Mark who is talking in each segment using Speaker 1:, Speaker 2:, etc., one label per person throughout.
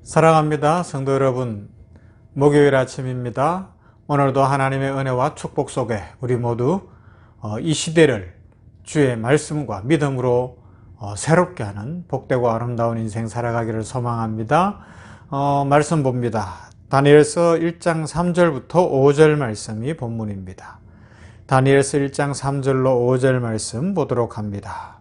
Speaker 1: 사랑합니다. 성도 여러분, 목요일 아침입니다. 오늘도 하나님의 은혜와 축복 속에 우리 모두 이 시대를 주의 말씀과 믿음으로 새롭게 하는 복되고 아름다운 인생 살아가기를 소망합니다. 말씀 봅니다. 다니엘서 1장 3절부터 5절 말씀이 본문입니다. 다니엘서 1장 3절로 5절 말씀 보도록 합니다.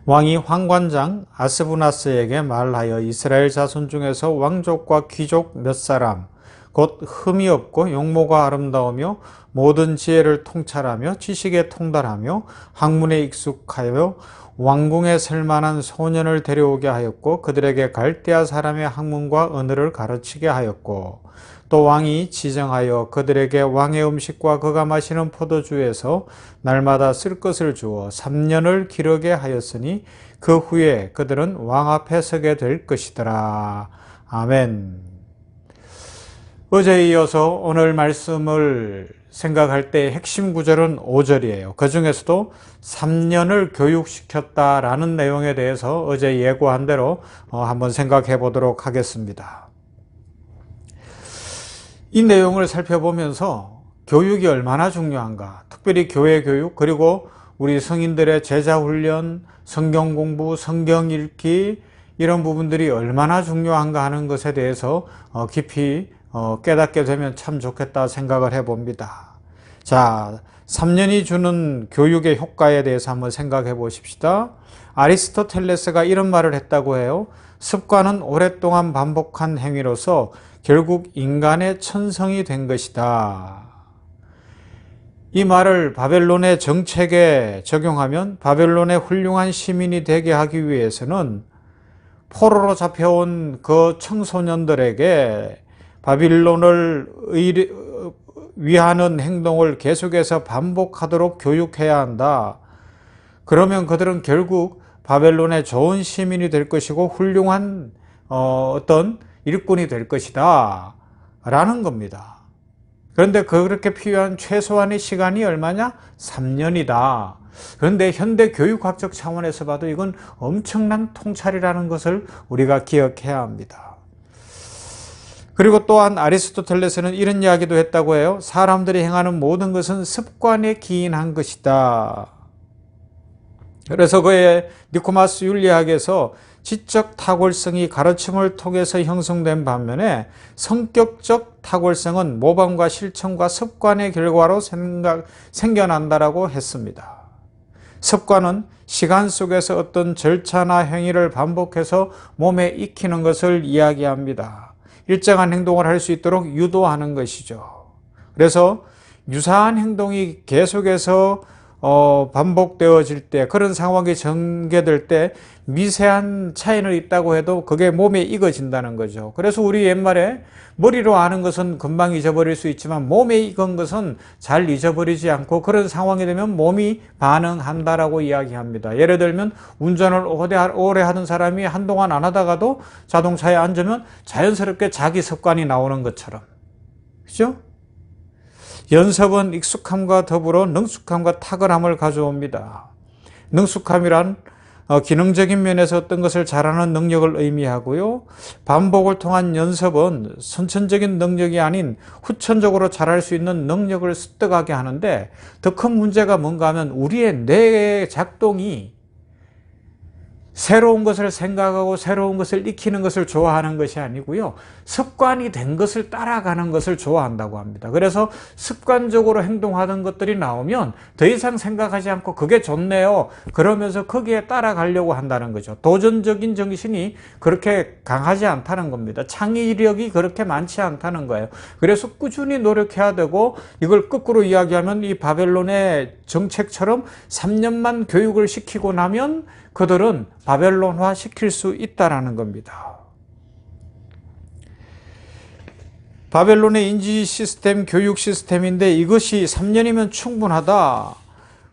Speaker 1: 왕이 황관장 아스부나스에게 말하여 이스라엘 자손 중에서 왕족과 귀족 몇 사람 곧 흠이 없고 용모가 아름다우며 모든 지혜를 통찰하며 지식에 통달하며 학문에 익숙하여 왕궁에 설만한 소년을 데려오게 하였고 그들에게 갈대아 사람의 학문과 언어를 가르치게 하였고 또 왕이 지정하여 그들에게 왕의 음식과 그가 마시는 포도주에서 날마다 쓸 것을 주어 3년을 기르게 하였으니 그 후에 그들은 왕 앞에 서게 될 것이더라. 아멘. 어제에 이어서 오늘 말씀을 생각할 때 핵심 구절은 5절이에요. 그 중에서도 3년을 교육시켰다라는 내용에 대해서 어제 예고한 대로 한번 생각해 보도록 하겠습니다. 이 내용을 살펴보면서 교육이 얼마나 중요한가, 특별히 교회 교육, 그리고 우리 성인들의 제자 훈련, 성경 공부, 성경 읽기 이런 부분들이 얼마나 중요한가 하는 것에 대해서 깊이 깨닫게 되면 참 좋겠다 생각을 해봅니다. 자, 3년이 주는 교육의 효과에 대해서 한번 생각해 보십시다. 아리스토텔레스가 이런 말을 했다고 해요. 습관은 오랫동안 반복한 행위로서 결국 인간의 천성이 된 것이다. 이 말을 바벨론의 정책에 적용하면 바벨론의 훌륭한 시민이 되게 하기 위해서는 포로로 잡혀온 그 청소년들에게 바빌론을 위하는 행동을 계속해서 반복하도록 교육해야 한다. 그러면 그들은 결국 바벨론의 좋은 시민이 될 것이고 훌륭한 어떤 일꾼이 될 것이다 라는 겁니다. 그런데 그렇게 필요한 최소한의 시간이 얼마냐? 3년이다. 그런데 현대 교육학적 차원에서 봐도 이건 엄청난 통찰이라는 것을 우리가 기억해야 합니다. 그리고 또한 아리스토텔레스는 이런 이야기도 했다고 해요. 사람들이 행하는 모든 것은 습관에 기인한 것이다. 그래서 그의 니코마스 윤리학에서 지적 탁월성이 가르침을 통해서 형성된 반면에 성격적 탁월성은 모방과 실천과 습관의 결과로 생겨난다라고 했습니다. 습관은 시간 속에서 어떤 절차나 행위를 반복해서 몸에 익히는 것을 이야기합니다. 일정한 행동을 할 수 있도록 유도하는 것이죠. 그래서 유사한 행동이 계속해서 반복되어질 때, 그런 상황이 전개될 때 미세한 차이는 있다고 해도 그게 몸에 익어진다는 거죠. 그래서 우리 옛말에 머리로 아는 것은 금방 잊어버릴 수 있지만 몸에 익은 것은 잘 잊어버리지 않고 그런 상황이 되면 몸이 반응한다라고 이야기합니다. 예를 들면 운전을 오래 하던 사람이 한동안 안 하다가도 자동차에 앉으면 자연스럽게 자기 습관이 나오는 것처럼. 그죠? 연습은 익숙함과 더불어 능숙함과 탁월함을 가져옵니다. 능숙함이란 기능적인 면에서 어떤 것을 잘하는 능력을 의미하고요. 반복을 통한 연습은 선천적인 능력이 아닌 후천적으로 잘할 수 있는 능력을 습득하게 하는데 더 큰 문제가 뭔가 하면 우리의 뇌의 작동이 새로운 것을 생각하고 새로운 것을 익히는 것을 좋아하는 것이 아니고요. 습관이 된 것을 따라가는 것을 좋아한다고 합니다. 그래서 습관적으로 행동하던 것들이 나오면 더 이상 생각하지 않고 그게 좋네요. 그러면서 거기에 따라가려고 한다는 거죠. 도전적인 정신이 그렇게 강하지 않다는 겁니다. 창의력이 그렇게 많지 않다는 거예요. 그래서 꾸준히 노력해야 되고 이걸 거꾸로 이야기하면 이 바벨론의 정책처럼 3년만 교육을 시키고 나면 그들은 바벨론화 시킬 수 있다라는 겁니다. 바벨론의 인지 시스템, 교육 시스템인데 이것이 3년이면 충분하다.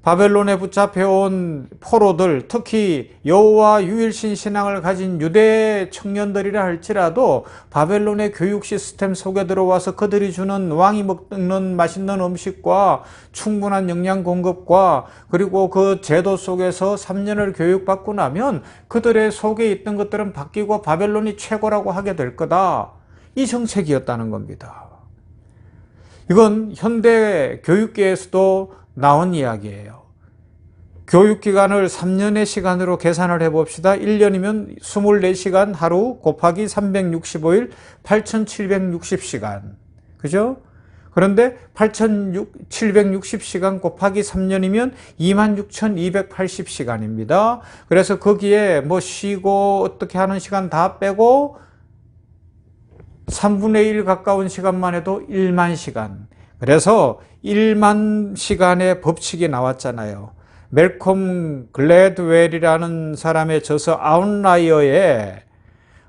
Speaker 1: 바벨론에 붙잡혀온 포로들, 특히 여호와 유일신 신앙을 가진 유대 청년들이라 할지라도 바벨론의 교육 시스템 속에 들어와서 그들이 주는 왕이 먹는 맛있는 음식과 충분한 영양 공급과 그리고 그 제도 속에서 3년을 교육받고 나면 그들의 속에 있던 것들은 바뀌고 바벨론이 최고라고 하게 될 거다. 이 정책이었다는 겁니다. 이건 현대 교육계에서도 나온 이야기예요. 교육기간을 3년의 시간으로 계산을 해봅시다. 1년이면 24시간 하루 곱하기 365일 8760시간. 그죠? 그런데 8760시간 곱하기 3년이면 26280시간입니다. 그래서 거기에 뭐 쉬고 어떻게 하는 시간 다 빼고 3분의 1 가까운 시간만 해도 1만 시간. 그래서 1만 시간의 법칙이 나왔잖아요. 멜콤 글래드웰이라는 사람의 저서 아웃라이어에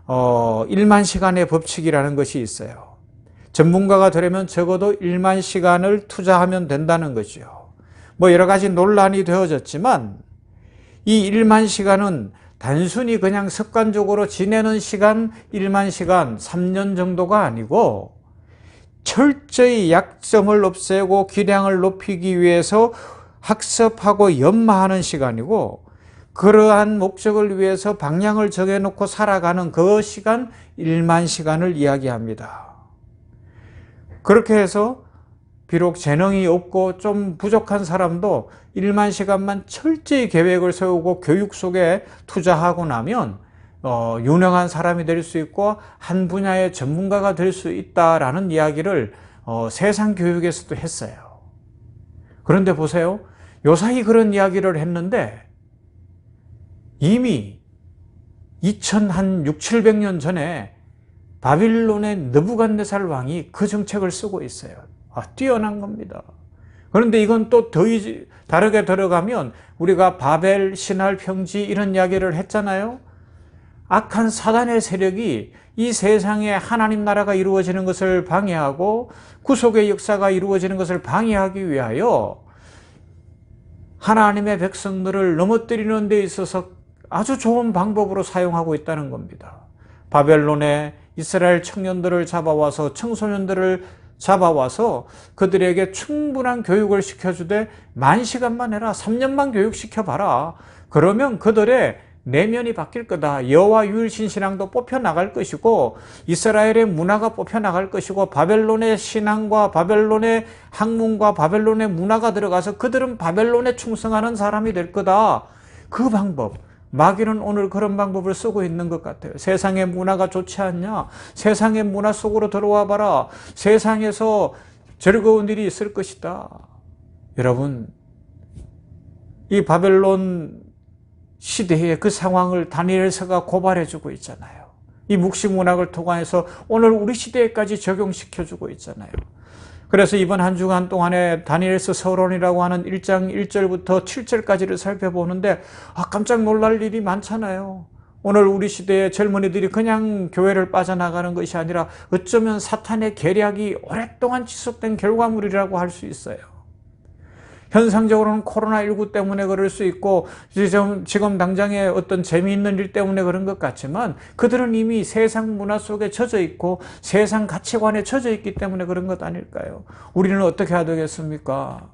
Speaker 1: 1만 시간의 법칙이라는 것이 있어요. 전문가가 되려면 적어도 1만 시간을 투자하면 된다는 거죠. 뭐 여러 가지 논란이 되어졌지만 이 1만 시간은 단순히 그냥 습관적으로 지내는 시간 1만 시간 3년 정도가 아니고 철저히 약점을 없애고 기량을 높이기 위해서 학습하고 연마하는 시간이고 그러한 목적을 위해서 방향을 정해놓고 살아가는 그 시간 1만 시간을 이야기합니다. 그렇게 해서 비록 재능이 없고 좀 부족한 사람도 1만 시간만 철저히 계획을 세우고 교육 속에 투자하고 나면 유능한 사람이 될 수 있고 한 분야의 전문가가 될 수 있다라는 이야기를 세상 교육에서도 했어요. 그런데 보세요. 요사이 그런 이야기를 했는데 이미 2700년 전에 바빌론의 느부갓네살 왕이 그 정책을 쓰고 있어요. 뛰어난 겁니다. 그런데 이건 또 더 다르게 들어가면 우리가 바벨, 신할, 평지 이런 이야기를 했잖아요. 악한 사단의 세력이 이 세상에 하나님 나라가 이루어지는 것을 방해하고 구속의 역사가 이루어지는 것을 방해하기 위하여 하나님의 백성들을 넘어뜨리는 데 있어서 아주 좋은 방법으로 사용하고 있다는 겁니다. 바벨론에 이스라엘 청년들을 잡아와서 청소년들을 잡아와서 그들에게 충분한 교육을 시켜주되 10,000시간만 해라. 3년만 교육시켜봐라. 그러면 그들의 내면이 바뀔 거다. 여호와 유일신 신앙도 뽑혀나갈 것이고 이스라엘의 문화가 뽑혀나갈 것이고 바벨론의 신앙과 바벨론의 학문과 바벨론의 문화가 들어가서 그들은 바벨론에 충성하는 사람이 될 거다. 그 방법. 마귀는 오늘 그런 방법을 쓰고 있는 것 같아요. 세상의 문화가 좋지 않냐? 세상의 문화 속으로 들어와 봐라. 세상에서 즐거운 일이 있을 것이다. 여러분, 이 바벨론 시대의 그 상황을 다니엘서가 고발해주고 있잖아요. 이 묵시문학을 통해서 오늘 우리 시대에까지 적용시켜주고 있잖아요. 그래서 이번 한 주간 동안에 다니엘서 서론이라고 하는 1장 1절부터 7절까지를 살펴보는데 깜짝 놀랄 일이 많잖아요. 오늘 우리 시대의 젊은이들이 그냥 교회를 빠져나가는 것이 아니라 어쩌면 사탄의 계략이 오랫동안 지속된 결과물이라고 할 수 있어요. 현상적으로는 코로나19 때문에 그럴 수 있고 지금 당장의 어떤 재미있는 일 때문에 그런 것 같지만 그들은 이미 세상 문화 속에 젖어 있고 세상 가치관에 젖어 있기 때문에 그런 것 아닐까요? 우리는 어떻게 해야 되겠습니까?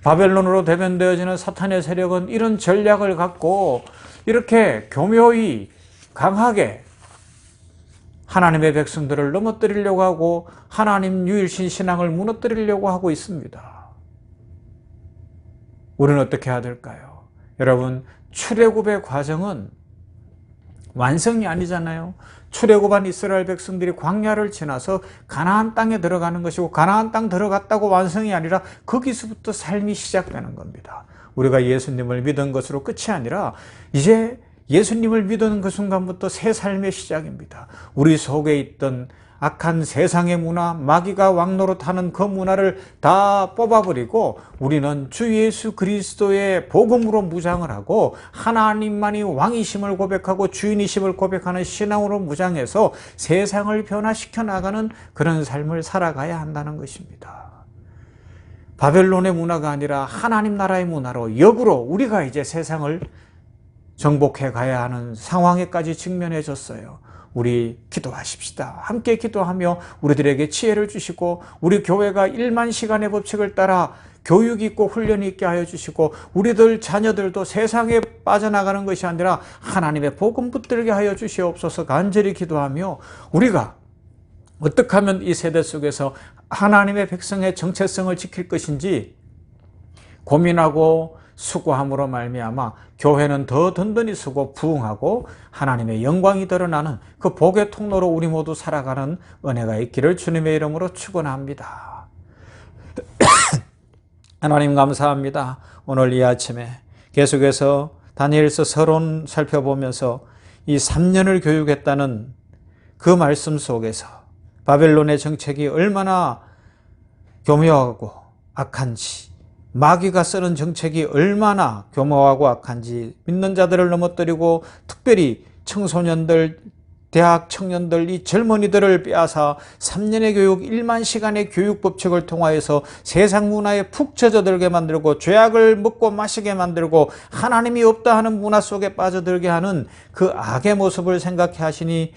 Speaker 1: 바벨론으로 대변되어지는 사탄의 세력은 이런 전략을 갖고 이렇게 교묘히 강하게 하나님의 백성들을 넘어뜨리려고 하고 하나님 유일신 신앙을 무너뜨리려고 하고 있습니다. 우리는 어떻게 해야 될까요? 여러분, 출애굽의 과정은 완성이 아니잖아요. 출애굽한 이스라엘 백성들이 광야를 지나서 가나안 땅에 들어가는 것이고 가나안 땅 들어갔다고 완성이 아니라 거기서부터 삶이 시작되는 겁니다. 우리가 예수님을 믿은 것으로 끝이 아니라 이제 예수님을 믿는 그 순간부터 새 삶의 시작입니다. 우리 속에 있던 악한 세상의 문화, 마귀가 왕노릇하는 그 문화를 다 뽑아버리고 우리는 주 예수 그리스도의 복음으로 무장을 하고 하나님만이 왕이심을 고백하고 주인이심을 고백하는 신앙으로 무장해서 세상을 변화시켜 나가는 그런 삶을 살아가야 한다는 것입니다. 바벨론의 문화가 아니라 하나님 나라의 문화로 역으로 우리가 이제 세상을 정복해 가야 하는 상황에까지 직면해졌어요. 우리 기도하십시다. 함께 기도하며 우리들에게 지혜를 주시고 우리 교회가 1만 시간의 법칙을 따라 교육이 있고 훈련이 있게 하여 주시고 우리들 자녀들도 세상에 빠져나가는 것이 아니라 하나님의 복음 붙들게 하여 주시옵소서 간절히 기도하며 우리가 어떻게 하면 이 세대 속에서 하나님의 백성의 정체성을 지킬 것인지 고민하고 수고함으로 말미암아 교회는 더 든든히 서고 부흥하고 하나님의 영광이 드러나는 그 복의 통로로 우리 모두 살아가는 은혜가 있기를 주님의 이름으로 축원합니다. 하나님 감사합니다. 오늘 이 아침에 계속해서 다니엘서 서론 살펴보면서 이 3년을 교육했다는 그 말씀 속에서 바벨론의 정책이 얼마나 교묘하고 악한지, 마귀가 쓰는 정책이 얼마나 교묘하고 악한지 믿는 자들을 넘어뜨리고 특별히 청소년들, 대학 청년들, 이 젊은이들을 빼앗아 3년의 교육, 1만 시간의 교육 법칙을 통하여서 세상 문화에 푹 젖어들게 만들고 죄악을 먹고 마시게 만들고 하나님이 없다 하는 문화 속에 빠져들게 하는 그 악의 모습을 생각해 하시니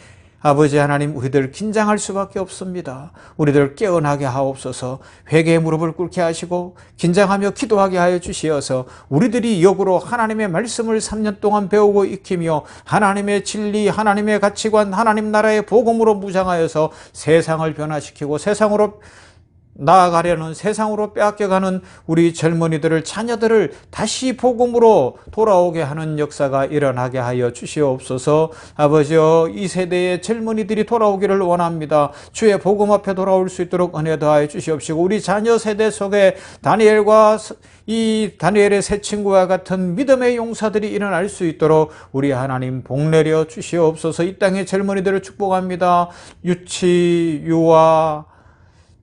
Speaker 1: 아버지 하나님, 우리들 긴장할 수밖에 없습니다. 우리들 깨어나게 하옵소서. 회개의 무릎을 꿇게 하시고 긴장하며 기도하게 하여 주시어서 우리들이 역으로 하나님의 말씀을 3년 동안 배우고 익히며 하나님의 진리, 하나님의 가치관, 하나님 나라의 복음으로 무장하여서 세상을 변화시키고 세상으로 나아가려는, 세상으로 빼앗겨가는 우리 젊은이들을, 자녀들을 다시 복음으로 돌아오게 하는 역사가 일어나게 하여 주시옵소서. 아버지여, 이 세대의 젊은이들이 돌아오기를 원합니다. 주의 복음 앞에 돌아올 수 있도록 은혜 더하여 주시옵시고 우리 자녀 세대 속에 다니엘과 이 다니엘의 새 친구와 같은 믿음의 용사들이 일어날 수 있도록 우리 하나님 복내려 주시옵소서. 이 땅의 젊은이들을 축복합니다. 유치, 유아,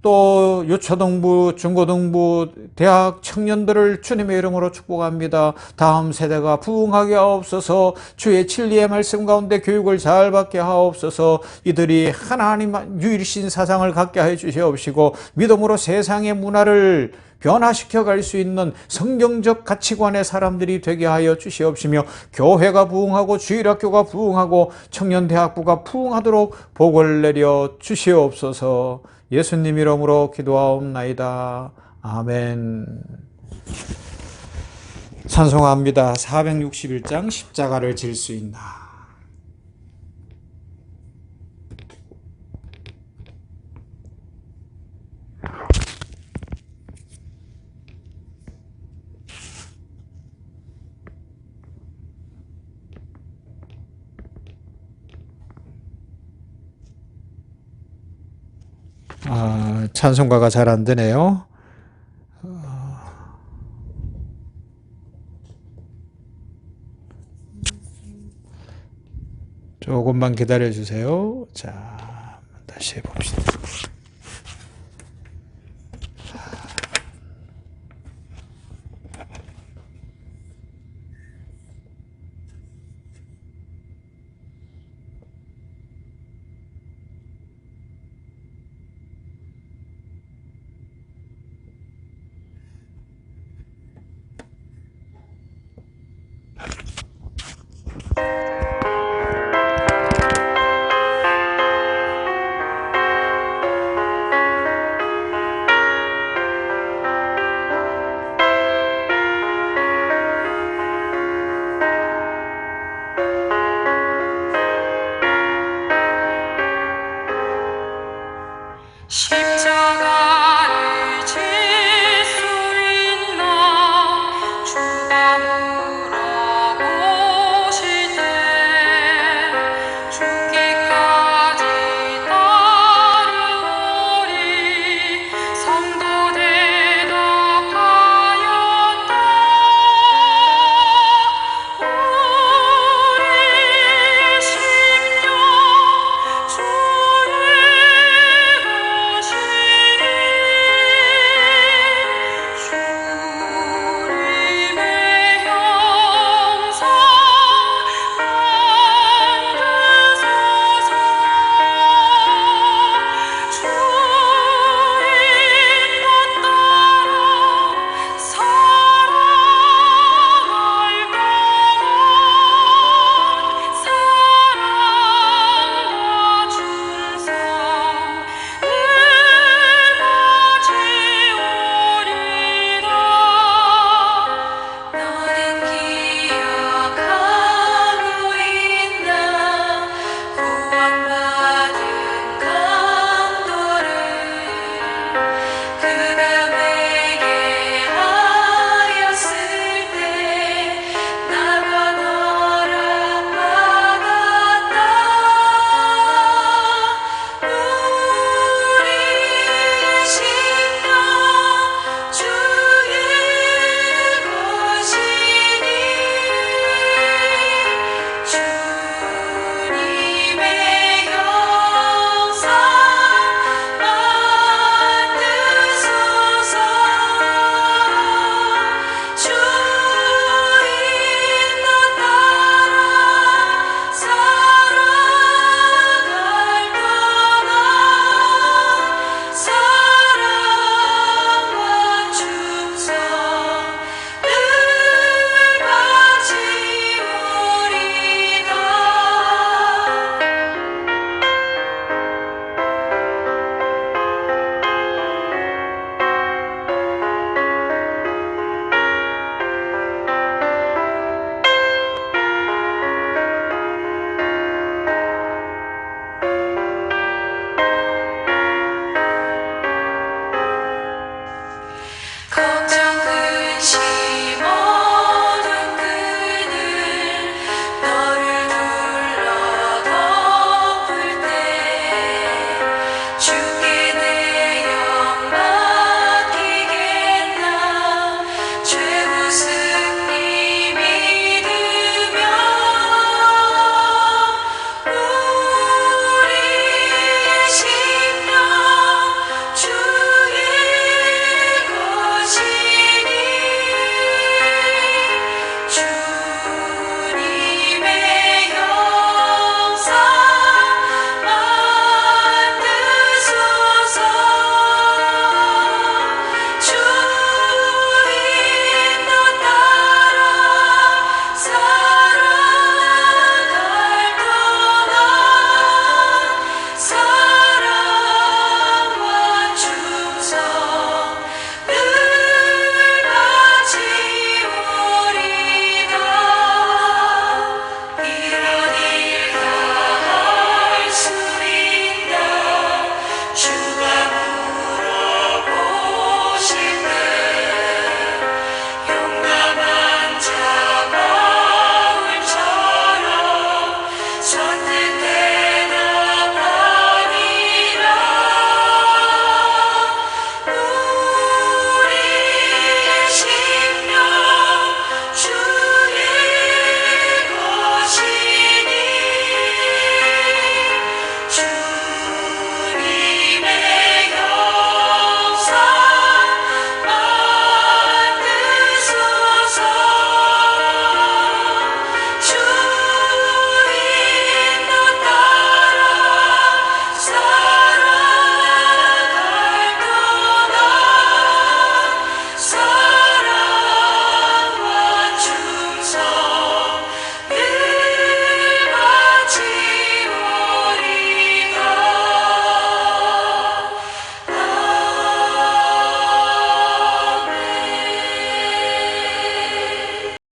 Speaker 1: 또 유초등부, 중고등부, 대학 청년들을 주님의 이름으로 축복합니다. 다음 세대가 부흥하게 하옵소서. 주의 진리의 말씀 가운데 교육을 잘 받게 하옵소서. 이들이 하나님 유일신 사상을 갖게 해 주시옵시고 믿음으로 세상의 문화를 변화시켜 갈 수 있는 성경적 가치관의 사람들이 되게 하여 주시옵시며 교회가 부흥하고 주일학교가 부흥하고 청년대학부가 부흥하도록 복을 내려 주시옵소서. 예수님 이름으로 기도하옵나이다. 아멘. 찬송합니다. 461장 십자가를 질 수 있나. 찬송가가 잘 안 되네요. 조금만 기다려 주세요. 자, 다시 해봅시다.